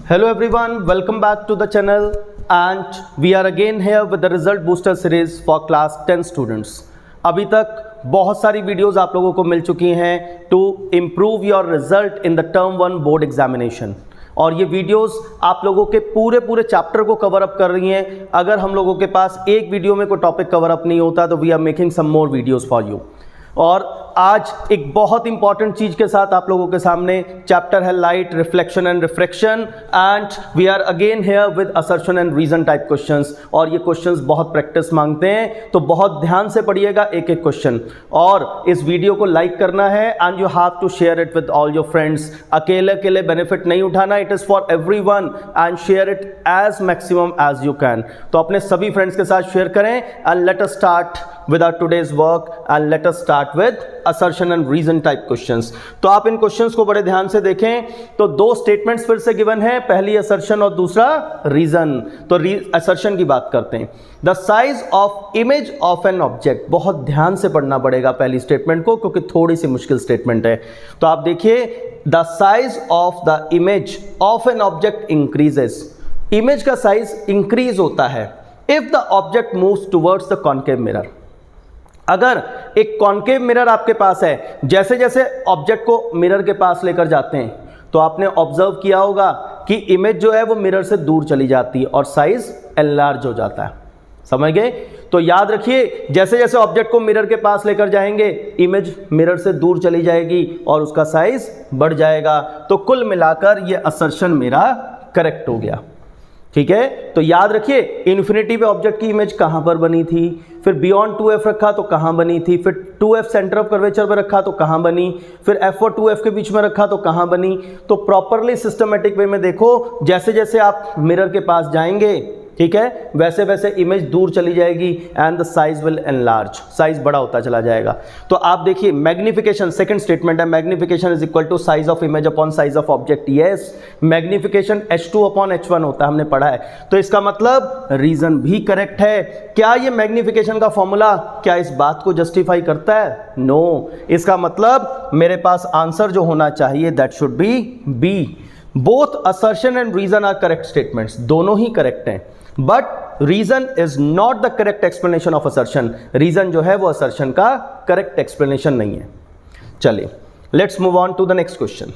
Hello everyone, welcome back to the channel and we are again here with the result booster series for class 10 students. अभी तक बहुत सारी videos आप लोगों को मिल चुकी हैं to improve your result in the term 1 board examination और ये वीडियोस आप लोगों के पूरे चैप्टर को कवर अप कर रही हैं. अगर हम लोगों के पास एक वीडियो में कोई टॉपिक कवर अप नहीं होता तो we are making some more videos for you. और आज एक बहुत इंपॉर्टेंट चीज के साथ आप लोगों के सामने चैप्टर है light, reflection and refraction and we are again here with assertion and reason type questions. और ये क्वेश्चंस बहुत प्रैक्टिस मांगते हैं तो बहुत ध्यान से पढ़िएगा एक एक क्वेश्चन. और इस वीडियो को लाइक करना है and you have to share it with all your friends. अकेले बेनिफिट नहीं उठाना, it is for everyone and share it as maximum as you can. तो अपने सभी फ्रेंड्स के साथ शेयर करें and let us start with our today's work and let us start with assertion and reason type questions. तो आप इन questions को बड़े ध्यान से देखें. तो दो स्टेटमेंट्स फिर से गिवन है, पहली assertion और दूसरा reason. तो assertion की बात करते हैं. The size of image of an object, बहुत ध्यान से पढ़ना पड़ेगा पहली स्टेटमेंट को क्योंकि थोड़ी सी मुश्किल स्टेटमेंट है. तो आप देखिए, the size of the image of an object increases. Image का साइज इंक्रीज होता है if the object moves towards the concave mirror. अगर एक कॉन्केव मिरर आपके पास है, जैसे जैसे ऑब्जेक्ट को मिरर के पास लेकर जाते हैं तो आपने ऑब्जर्व किया होगा कि इमेज जो है वो मिरर से दूर चली जाती है और साइज एनलार्ज हो जाता है. समझ गए? तो याद रखिए, जैसे जैसे ऑब्जेक्ट को मिरर के पास लेकर जाएंगे इमेज मिरर से दूर चली जाएगी और उसका साइज बढ़ जाएगा. तो कुल मिलाकर ये असर्शन मेरा करेक्ट हो गया. ठीक है, तो याद रखिए इन्फिनिटी पे ऑब्जेक्ट की इमेज कहां पर बनी थी, फिर बियॉन्ड 2f रखा तो कहां बनी थी, फिर 2f सेंटर ऑफ कर्वेचर पर रखा तो कहां बनी, फिर f और 2f के बीच में रखा तो कहां बनी. तो प्रॉपरली सिस्टमेटिक वे में देखो, जैसे जैसे आप मिरर के पास जाएंगे, ठीक है, वैसे वैसे इमेज दूर चली जाएगी and the size will enlarge, size बड़ा होता चला जाएगा. तो आप देखिए मैग्निफिकेशन, सेकंड स्टेटमेंट है, magnification is equal to size of image upon size of object. Yes, magnification h2 upon h1 होता है, हमने पढ़ा है. तो इसका मतलब रीजन भी करेक्ट है. क्या ये मैग्निफिकेशन का फॉर्मूला क्या इस बात को जस्टिफाई करता है? नो. इसका मतलब मेरे पास आंसर जो होना चाहिए that should be B. Both assertion and reason are correct statements, दोनों ही करेक्ट हैं. But reason is not the correct explanation of assertion. Reason जो है वो असर्शन का करेक्ट एक्सप्लेनेशन नहीं है. चलिए, let's move on to the next question.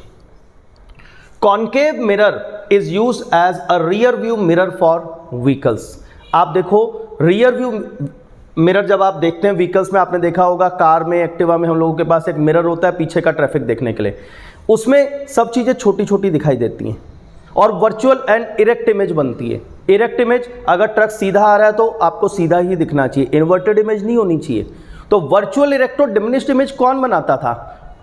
Concave mirror is used as a rear view mirror for vehicles. आप देखो, rear view mirror जब आप देखते हैं व्हीकल्स में, आपने देखा होगा कार में, एक्टिवा में हम लोगों के पास एक मिरर होता है पीछे का ट्रैफिक देखने के लिए. उसमें सब चीजें छोटी छोटी दिखाई देती हैं और वर्चुअल एंड इरेक्ट इमेज बनती है. इरेक्ट इमेज, अगर ट्रक सीधा आ रहा है तो आपको सीधा ही दिखना चाहिए, इन्वर्टेड इमेज नहीं होनी चाहिए. तो वर्चुअल इरेक्ट और डिमिनिश्ड इमेज कौन बनाता था?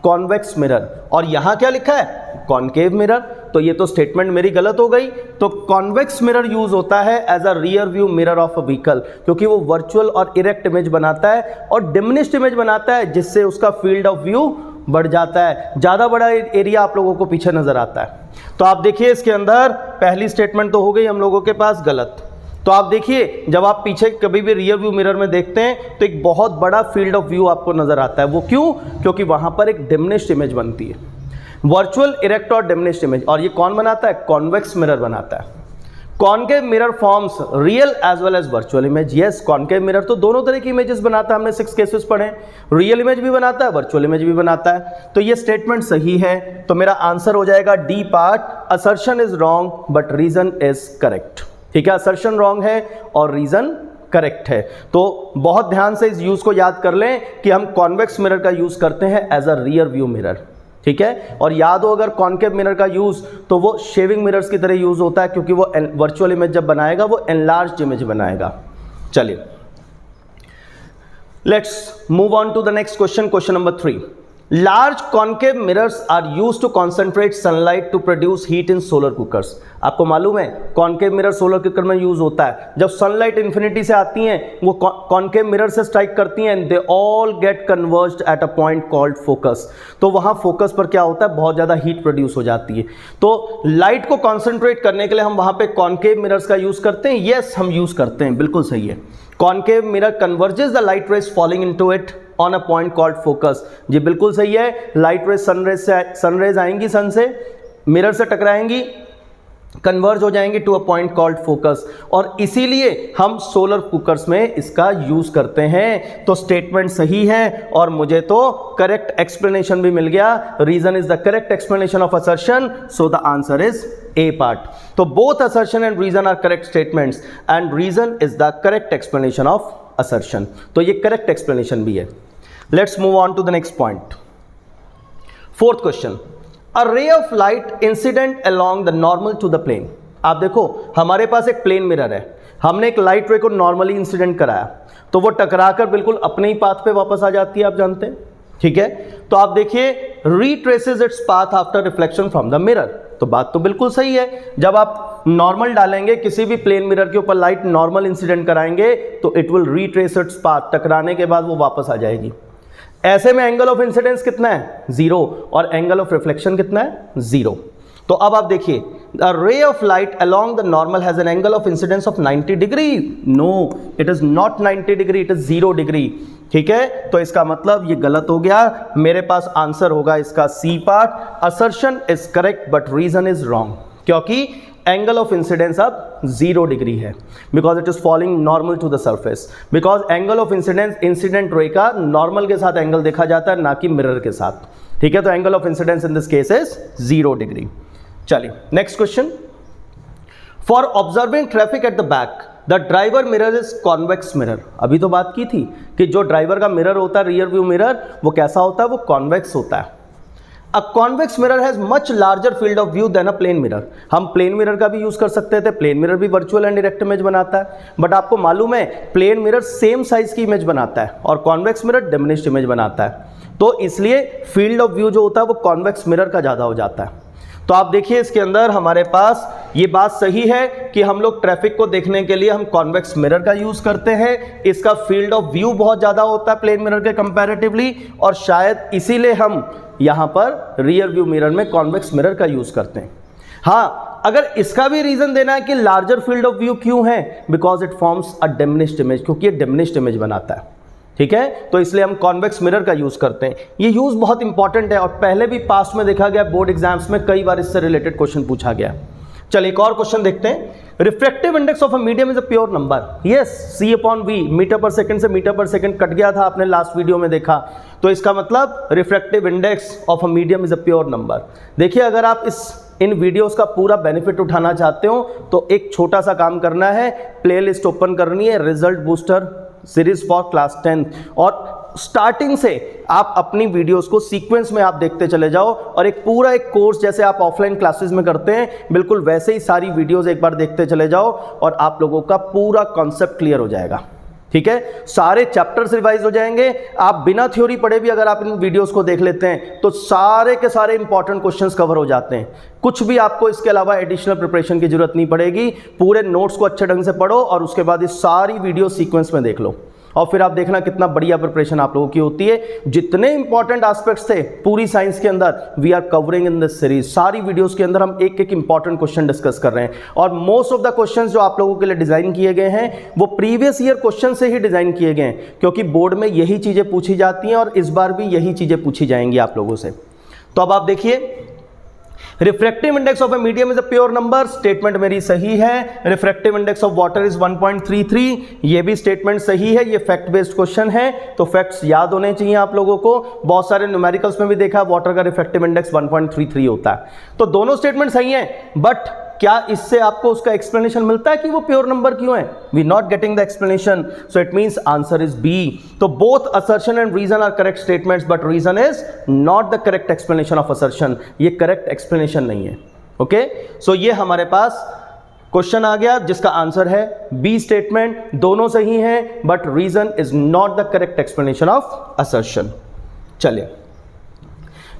Convex mirror. और यहां क्या लिखा है? Concave mirror. तो ये तो स्टेटमेंट मेरी गलत हो गई. तो कॉन्वेक्स मिरर यूज होता है as a rear view mirror of a vehicle क्योंकि वो वर्चुअल और इरेक्ट इमेज बनाता है और डिमिनिश्ड इमेज बनाता है जिससे उसका फील्ड ऑफ व्यू बढ़ जाता है, ज्यादा बड़ा एरिया आप लोगों को पीछे नजर आता है. तो आप देखिए इसके अंदर पहली स्टेटमेंट तो हो गई हम लोगों के पास गलत. तो आप देखिए, जब आप पीछे कभी भी रियर व्यू मिरर में देखते हैं तो एक बहुत बड़ा फील्ड ऑफ व्यू आपको नजर आता है. वो क्यों? क्योंकि वहां पर एक डिमिनिश्ड इमेज बनती है, वर्चुअल, इरेक्ट और डिमिनिश्ड इमेज. और ये कौन बनाता है? कॉन्वेक्स मिरर बनाता है. Concave mirror forms real as well as virtual image. Yes, concave mirror तो दोनों तरह की इमेजेस बनाता है, हमने 6 केसेस पढ़े. रियल इमेज भी बनाता है, वर्चुअल इमेज भी बनाता है. तो ये स्टेटमेंट सही है. तो मेरा आंसर हो जाएगा D part, assertion is wrong but reason is correct. ठीक है, असर्शन रॉन्ग है और रीजन करेक्ट है. तो बहुत ध्यान से इस यूज को याद कर लें कि हम कॉन्वेक्स मिरर का यूज करते हैं as a rear view mirror. ठीक है, और याद हो अगर कॉन्केव मिरर का यूज तो वो शेविंग मिरर्स की तरह यूज होता है क्योंकि वो वर्चुअल इमेज जब बनाएगा वो एनलार्ज्ड इमेज बनाएगा. चलिए, let's move on to the next question. Question number 3. Large concave mirrors are used to concentrate sunlight to produce heat in solar cookers. आपको मालूम है कॉन्केव मिरर सोलर कुकर में use होता है. जब सनलाइट इन्फिनिटी से आती हैं वो कॉन्केव मिरर से स्ट्राइक करती हैं, they all get converged at a point called focus. तो वहां फोकस पर क्या होता है? बहुत ज्यादा हीट प्रोड्यूस हो जाती है. तो लाइट को कॉन्सेंट्रेट करने के लिए हम वहां पे कॉन्केव मिरर्स का यूज करते हैं. यस, हम यूज करते हैं, बिल्कुल सही है. Concave mirror converges the light rays falling into it on a point called focus. जी बिल्कुल सही है. लाइट रेज सनरेज आएंगी, सन से मिरर से टकराएंगी कन्वर्ज हो जाएंगे to a point called focus, और इसीलिए हम सोलर कुकर्स में इसका यूज करते हैं। तो स्टेटमेंट सही है और मुझे तो करेक्ट एक्सप्लेनेशन भी मिल गया। Reason is the correct explanation of assertion, so the answer is A part. तो both assertion and reason are correct statements and reason is the correct explanation of assertion. तो ये करेक्ट एक्सप्लेनेशन भी है। Let's move on to the next point. Fourth question, A ray of light incident along the normal to the plane। आप देखो हमारे पास एक plane mirror है, हमने एक लाइट रे को नॉर्मली इंसिडेंट कराया तो वो टकराकर बिल्कुल अपने ही पाथ पे वापस आ जाती है, आप जानते हैं, ठीक है। तो आप देखिए retraces its path after reflection from the mirror. तो बात तो बिल्कुल सही है, जब आप नॉर्मल डालेंगे किसी भी प्लेन मिरर के ऊपर लाइट नॉर्मल इंसिडेंट कराएंगे तो it will retrace its path, टकराने के बाद वो वापस आ जाएगी। ऐसे में एंगल ऑफ इंसिडेंस कितना है, 0, और एंगल ऑफ रिफ्लेक्शन कितना है, 0। तो अब आप देखिए, a ray of light along the normal has an angle of incidence of 90 degree। No, it is not 90 degree, it is 0 degree। ठीक है, तो इसका मतलब ये गलत हो गया। मेरे पास आंसर होगा इसका C part. Assertion is correct but reason is wrong, क्योंकि एंगल ऑफ इंसिडेंस अब 0 डिग्री है, because it is falling normal to the surface. Because angle of incidence incident ray का नॉर्मल के साथ एंगल देखा जाता है, ना कि मिरर के साथ, ठीक है। तो angle of incidence in this case is 0 degree. चलिए next question. For observing traffic at the back the driver mirror is convex mirror. अभी तो बात की थी कि जो ड्राइवर का मिरर होता है, रियर व्यू मिरर, वो कैसा होता है, वो कॉन्वेक्स होता है। A convex mirror has much larger field of view than a plane mirror। हम प्लेन मिरर का भी यूज कर सकते थे, प्लेन मिरर भी वर्चुअल एंड डायरेक्ट इमेज बनाता है, बट आपको मालूम है प्लेन मिरर सेम साइज की इमेज बनाता है और कॉन्वेक्स मिरर डिमिनिश्ड इमेज बनाता है। तो इसलिए फील्ड ऑफ व्यू जो होता है वो कॉन्वेक्स मिरर का ज़्यादा हो जाता है। तो आप देखिए इसके अंदर हमारे पास ये बात सही है कि हम लोग ट्रैफिक को देखने के लिए हम कॉन्वेक्स मिरर का यूज करते हैं। इसका फील्ड ऑफ व्यू बहुत ज़्यादा होता है प्लेन मिरर के कंपैरेटिवली, और शायद इसीलिए हम यहाँ पर रियर व्यू मिरर में कॉन्वेक्स मिरर का यूज करते हैं। हाँ, अगर इसका भी रीजन देना है कि लार्जर फील्ड ऑफ व्यू क्यों है, because it forms a diminished image, क्योंकि ये डिमिनिश्ड इमेज बनाता है, ठीक है। तो इसलिए हम कॉन्वेक्स मिरर का यूज करते हैं। ये यूज बहुत इंपॉर्टेंट है और पहले भी पास्ट में देखा गया, बोर्ड एग्जाम्स में कई बार इससे रिलेटेड क्वेश्चन पूछा गया। चलिए एक और क्वेश्चन देखते हैं। Refractive index of a medium is a pure number. Yes, C/V, metre पर सेकंड से मीटर पर सेकंड कट गया था, आपने लास्ट वीडियो में देखा। तो इसका मतलब refractive index of a medium is a pure number. देखिए अगर आप इन वीडियोस का पूरा बेनिफिट उठाना चाहते हो तो एक छोटा सा काम करना है, प्लेलिस्ट ओपन करनी है, result booster series for class 10, और स्टार्टिंग से आप अपनी वीडियोस को सीक्वेंस में आप देखते चले जाओ, और एक पूरा एक कोर्स जैसे आप ऑफलाइन क्लासेस में करते हैं बिल्कुल वैसे ही सारी वीडियोस एक बार देखते चले जाओ और आप लोगों का पूरा कॉन्सेप्ट क्लियर हो जाएगा, ठीक है। सारे चैप्टर्स रिवाइज हो जाएंगे। आप बिना थ्योरी पढ़े भी अगर आप इन वीडियोस को देख लेते हैं तो सारे के सारे इंपॉर्टेंट क्वेश्चंस कवर हो जाते हैं। कुछ भी आपको इसके अलावा एडिशनल प्रिपरेशन की जरूरत नहीं पड़ेगी। पूरे नोट्स को अच्छे ढंग से पढ़ो और उसके बाद ये सारी वीडियो सीक्वेंस में देख लो, और फिर आप देखना कितना बढ़िया प्रिपरेशन आप लोगों की होती है। जितने इंपॉर्टेंट एस्पेक्ट्स थे पूरी साइंस के अंदर we are covering in this series. सारी वीडियोस के अंदर हम एक एक इंपॉर्टेंट क्वेश्चन डिस्कस कर रहे हैं, और मोस्ट ऑफ द क्वेश्चंस जो आप लोगों के लिए डिजाइन किए गए हैं वो प्रीवियस ईयर क्वेश्चन से ही डिजाइन किए गए हैं, क्योंकि बोर्ड में यही चीजें पूछी जाती हैं और इस बार भी यही चीजें पूछी जाएंगी आप लोगों से। तो अब आप देखिए, refractive index of a medium is a pure number, statement मेरी सही है। Refractive index of water is 1.33, ये भी स्टेटमेंट सही है। ये फैक्ट बेस्ड क्वेश्चन है तो फैक्ट्स याद होने चाहिए आप लोगों को। बहुत सारे न्यूमेरिकल्स में भी देखा वाटर का रिफ्रैक्टिव इंडेक्स 1.33 होता है। तो दोनों स्टेटमेंट सही है, बट क्या इससे आपको उसका एक्सप्लेनेशन मिलता है कि वो प्योर नंबर क्यों है? We not getting the explanation, so it means answer is B. तो both assertion and reason are correct statements, but reason is not the correct explanation of assertion. ये करेक्ट एक्सप्लेनेशन नहीं है। Okay, सो ये हमारे पास question आ गया जिसका answer है B statement. दोनों सही हैं, but reason is not the correct explanation of assertion. चलिए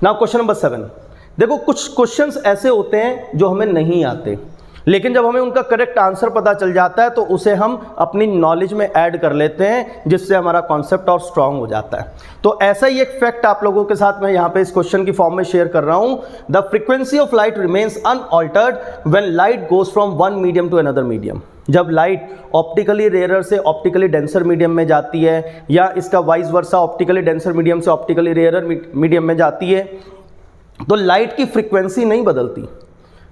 नाउ क्वेश्चन नंबर 7। देखो कुछ क्वेश्चंस ऐसे होते हैं जो हमें नहीं आते, लेकिन जब हमें उनका करेक्ट आंसर पता चल जाता है तो उसे हम अपनी नॉलेज में ऐड कर लेते हैं, जिससे हमारा कॉन्सेप्ट और स्ट्रांग हो जाता है। तो ऐसा ही एक फैक्ट आप लोगों के साथ मैं यहाँ पे इस क्वेश्चन की फॉर्म में शेयर कर रहा हूँ। The frequency of light remains unaltered when light goes from one medium to another medium. जब लाइट ऑप्टिकली रेयर से ऑप्टिकली डेंसर मीडियम में जाती है, या इसका vice versa optically denser medium से ऑप्टिकली रेयर मीडियम में जाती है, तो लाइट की फ्रीक्वेंसी नहीं बदलती।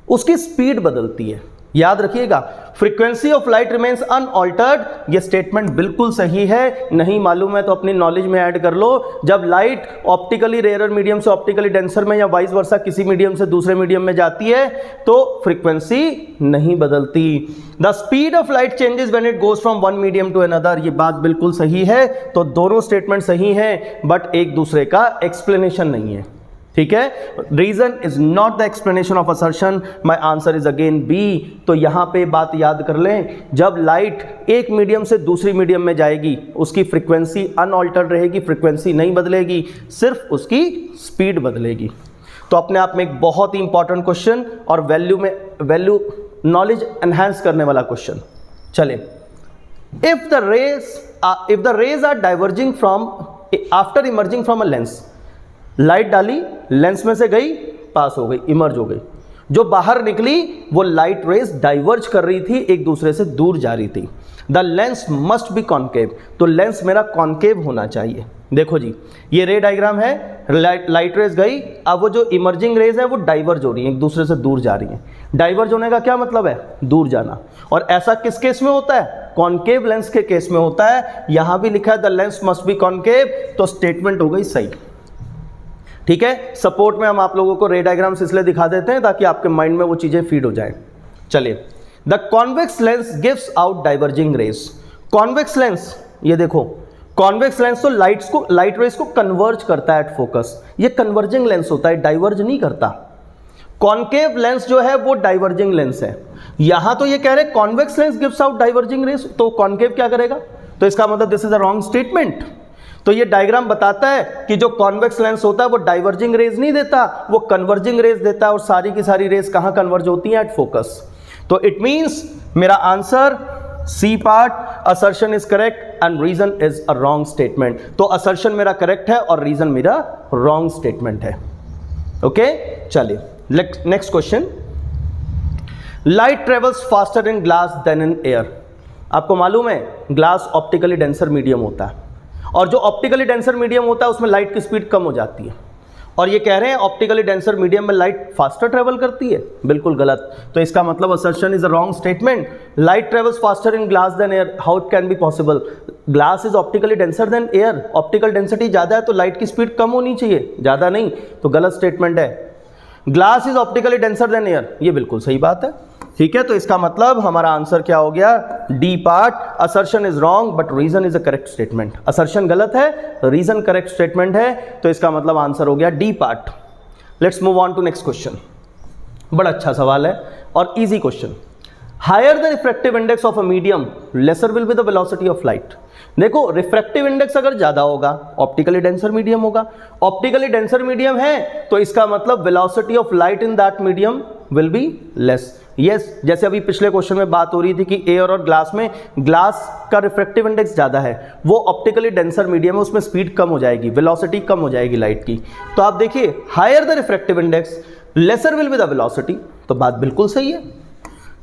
उसकी स्पीड बदलती है। याद रखिएगा, frequency of light remains unaltered, ये स्टेटमेंट बिल्कुल सही है। नहीं मालूम है तो अपनी नॉलेज में ऐड कर लो। जब लाइट ऑप्टिकली रेयर मीडियम से ऑप्टिकली डेंसर में या वाइस वर्सा किसी मीडियम से दूसरे मीडियम में जाती है तो फ्रीक्वेंसी नहीं बदलती। The speed of light changes when it goes from one medium to another, ये बात बिल्कुल सही है। तो दोनों स्टेटमेंट सही हैं, बट एक दूसरे का एक्सप्लेनेशन नहीं है। ठीक है, reason is not the explanation of assertion, my answer is again B. तो यहां पे बात याद कर लें, जब लाइट एक मीडियम से दूसरी मीडियम में जाएगी उसकी फ्रीक्वेंसी अनऑल्टर्ड रहेगी, फ्रीक्वेंसी नहीं बदलेगी, सिर्फ उसकी स्पीड बदलेगी। तो अपने आप में एक बहुत ही इंपॉर्टेंट क्वेश्चन और वैल्यू नॉलेज एनहांस करने वाला क्वेश्चन। चले, if the rays are diverging from after emerging from a lens, light डाली, लेंस में से गई, पास हो गई, इमर्ज हो गई, जो बाहर निकली वो लाइट रेज डाइवर्ज कर रही थी, एक दूसरे से दूर जा रही थी। The lens must be concave, तो लेंस मेरा कॉन्केव होना चाहिए। देखो जी, ये रे डायग्राम है, लाइट रेज गई, अब वो जो इमर्जिंग रेज है वो डाइवर्ज हो रही है, एक दूसरे से दूर जा रही है। डाइवर्ज होने का क्या मतलब है? दूर जाना। और ऐसा किस केस में होता है? कॉन्केव लेंस के केस में होता है। यहां भी लिखा है the lens must be concave, तो स्टेटमेंट हो गई सही। ठीक है, सपोर्ट में हम आप लोगों को रे डायग्राम्स इसलिए दिखा देते हैं ताकि आपके माइंड में वो चीजें फीड हो जाएं। चलिए, the convex lens gives out diverging raise. Convex lens, ये देखो, कॉन्वेक्स लेंस तो लाइट रेज को कन्वर्ज करता है एट फोकस, ये कन्वर्जिंग लेंस होता है, डाइवर्ज नहीं करता। कॉन्केव लेंस जो है वो डाइवर्जिंग लेंस है। यहां तो ये कह रहे convex lens gives out diverging raise, तो कॉन्केव क्या करेगा? तो इसका मतलब this is a wrong statement. तो ये डायग्राम बताता है कि जो कॉन्वेक्स लेंस होता है वो डाइवर्जिंग रेज नहीं देता, वो कन्वर्जिंग रेज देता है, और सारी की सारी रेज कहां कन्वर्ज होती हैं? At focus. तो इट मींस मेरा answer C part, assertion is correct and reason is a wrong statement. तो असर्शन मेरा करेक्ट है और रीजन मेरा रॉन्ग स्टेटमेंट है। ओके, चलिए next question. Light travels faster in glass than in air. आपको मालूम है ग्लास ऑप्टिकली डेंसर मीडियम होता है, और जो ऑप्टिकली डेंसर मीडियम होता है उसमें लाइट की स्पीड कम हो जाती है, और ये कह रहे हैं ऑप्टिकली डेंसर मीडियम में लाइट फास्टर ट्रेवल करती है। बिल्कुल गलत। तो इसका मतलब assertion is a wrong statement. Light travels faster in glass than air, how it can be possible? Glass is optically denser than air, optical density ज़्यादा है तो लाइट की स्पीड कम होनी चाहिए, ज़्यादा नहीं, तो गलत स्टेटमेंट है। Glass is optically denser than air, ये बिल्कुल सही बात है। ठीक है, तो इसका मतलब हमारा आंसर क्या हो गया? D part, assertion is wrong but reason is a correct statement. Assertion गलत है, रीजन करेक्ट स्टेटमेंट है, तो इसका मतलब आंसर हो गया D part. Let's move on to next question. बड़ा अच्छा सवाल है और easy question. Higher the refractive index of a medium, lesser will be the velocity of light. देखो, रिफ्रैक्टिव इंडेक्स अगर ज्यादा होगा, ऑप्टिकली डेंसर मीडियम होगा, ऑप्टिकली डेंसर मीडियम है तो इसका मतलब velocity of light in that medium will be less. Yes, जैसे अभी पिछले क्वेश्चन में बात हो रही थी कि एयर और ग्लास में, ग्लास का रिफ्रैक्टिव इंडेक्स ज्यादा है, वो ऑप्टिकली डेंसर मीडियम है, उसमें स्पीड कम हो जाएगी, वेलोसिटी कम हो जाएगी लाइट की। तो आप देखिए, higher the refractive index lesser will be the velocity, तो बात बिल्कुल सही है।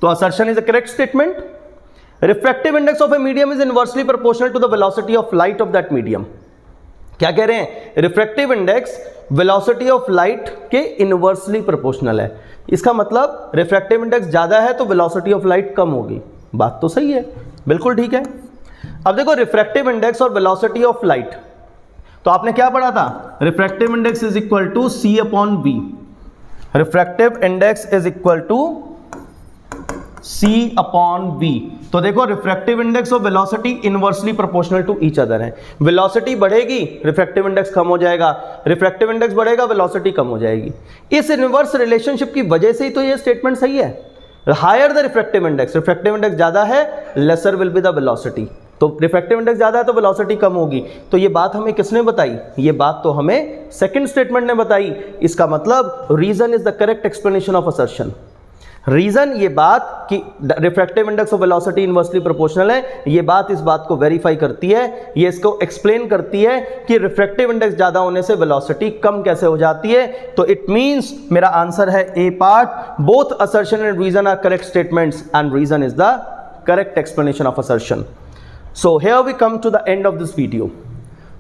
तो assertion is a correct statement. Refractive index of a medium is inversely proportional to the velocity of light of that medium. क्या कह रहे हैं? Refractive index velocity of light के इनवर्सली प्रोपोर्शनल है। इसका मतलब रिफ्रैक्टिव इंडेक्स ज्यादा है तो वेलोसिटी ऑफ लाइट कम होगी। बात तो सही है, बिल्कुल ठीक है। अब देखो, रिफ्रैक्टिव इंडेक्स और वेलोसिटी ऑफ लाइट, तो आपने क्या पढ़ा था? Refractive index is equal to C upon B. Refractive index is equal to C upon B। तो देखो, रिफ्रैक्टिव इंडेक्स और velocity inversely proportional to each other है। वेलोसिटी बढ़ेगी, रिफ्रैक्टिव इंडेक्स कम हो जाएगा, रिफ्रैक्टिव इंडेक्स बढ़ेगा, वेलोसिटी कम हो जाएगी। इस इनवर्स रिलेशनशिप की वजह से ही तो ये स्टेटमेंट सही है। Higher the refractive index, refractive index ज्यादा है, lesser will be the velocity. तो रिफ्रैक्टिव इंडेक्स ज्यादा है तो वेलोसिटी कम होगी। तो ये बात हमें किसने बताई? ये बात तो हमें सेकंड स्टेटमेंट ने बताई। इसका मतलब reason is the correct explanation of assertion. Reason, ये बात कि refractive index of velocity inversely proportional है, ये बात इस बात को वेरीफाई करती है, ये इसको एक्सप्लेन करती है कि रिफ्रैक्टिव इंडेक्स ज्यादा होने से वेलोसिटी कम कैसे हो जाती है। तो इट मींस मेरा आंसर है A part. Both assertion and reason are correct statements and reason is the correct explanation of assertion. So here we come to the end of this video.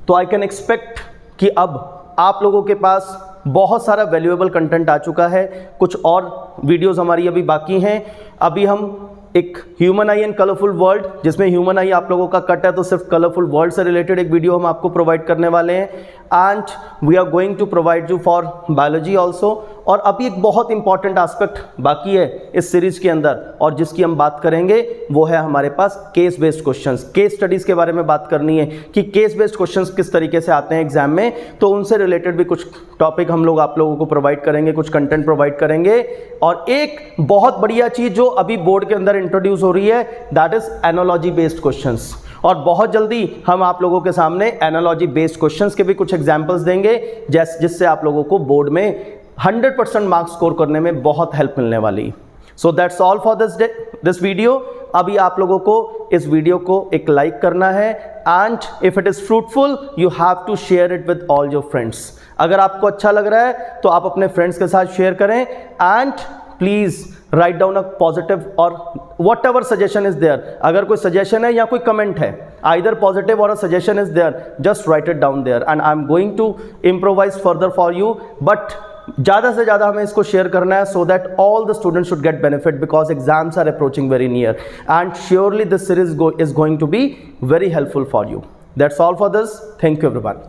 तो I can expect कि अब आप लोगों के पास बहुत सारा valuable content आ चुका है, कुछ और वीडियोस हमारी अभी बाकी हैं। अभी हम एक human eye and colourful world, जिसमें ह्यूमन आई आप लोगों का कट है तो सिर्फ कलरफुल वर्ल्ड से रिलेटेड एक वीडियो हम आपको प्रोवाइड करने वाले हैं। And we are going to provide you for biology also. और अभी एक बहुत इंपॉर्टेंट एस्पेक्ट बाकी है इस सीरीज के अंदर, और जिसकी हम बात करेंगे वो है हमारे पास case based questions. Case studies के बारे में बात करनी है कि केस बेस्ड क्वेश्चंस किस तरीके से आते हैं एग्जाम में, तो उनसे रिलेटेड भी कुछ टॉपिक हम लोग आप लोगों को प्रोवाइड करेंगे, कुछ कंटेंट प्रोवाइड करेंगे। और एक बहुत बढ़िया चीज जो अभी बोर्ड के अंदर इंट्रोड्यूस हो रही है, that is analogy based questions. और बहुत जल्दी हम आप लोगों के सामने एनालॉजी बेस्ड क्वेश्चंस के भी कुछ एग्जांपल्स देंगे, जिससे आप लोगों को बोर्ड में 100% मार्क्स स्कोर करने में बहुत हेल्प मिलने वाली। So that's all for this video. अभी आप लोगों को इस वीडियो को एक लाइक करना है, and if it is fruitful you have to share it with all your friends. अगर आपको अच्छा लग रहा है तो आप अपने फ्रेंड्स के साथ शेयर करें, and please write down a positive और whatever suggestion is there. अगर कोई सजेशन है या कोई कमेंट है, आइदर पॉजिटिव और a suggestion is there, just write it down there and I am going to improvise further for you. But ज़्यादा से ज़्यादा हमें इसको शेयर करना है, so that all the students should get benefit, because exams are approaching very near and surely this series is going to be very helpful for you. That's all for this. Thank you everyone.